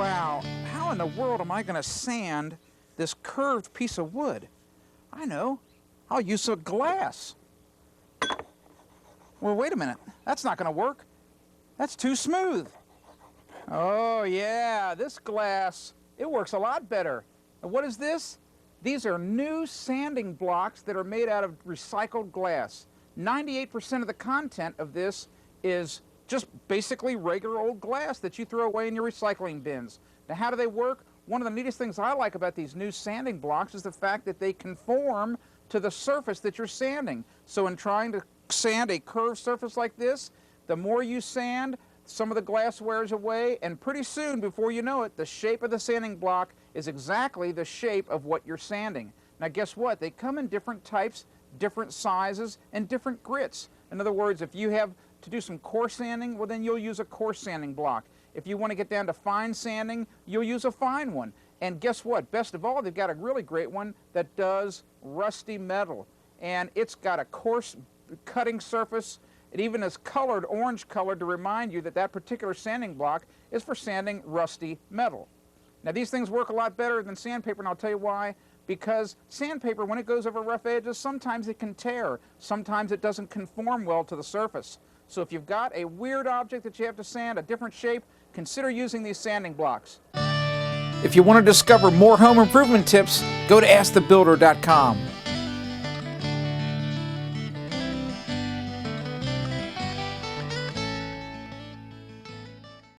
Wow, how in the world am I going to sand this curved piece of wood? I know, I'll use some glass. Well, wait a minute, that's not going to work. That's too smooth. Oh yeah, this glass, it works a lot better. And what is this? These are new sanding blocks that are made out of recycled glass. 98% of the content of this is just basically regular old glass that you throw away in your recycling bins. Now, how do they work? One of the neatest things I like about these new sanding blocks is the fact that they conform to the surface that you're sanding. So in trying to sand a curved surface like this, the more you sand, some of the glass wears away, and pretty soon, before you know it, the shape of the sanding block is exactly the shape of what you're sanding. Now guess what? They come in different types, different sizes, and different grits. In other words, if you have to do some coarse sanding, well then you'll use a coarse sanding block. If you want to get down to fine sanding, you'll use a fine one. And guess what? Best of all, they've got a really great one that does rusty metal. And it's got a coarse cutting surface. It even is colored, orange colored, to remind you that that particular sanding block is for sanding rusty metal. Now these things work a lot better than sandpaper, and I'll tell you why. Because sandpaper, when it goes over rough edges, sometimes it can tear. Sometimes it doesn't conform well to the surface. So if you've got a weird object that you have to sand, a different shape, consider using these sanding blocks. If you want to discover more home improvement tips, go to AskTheBuilder.com.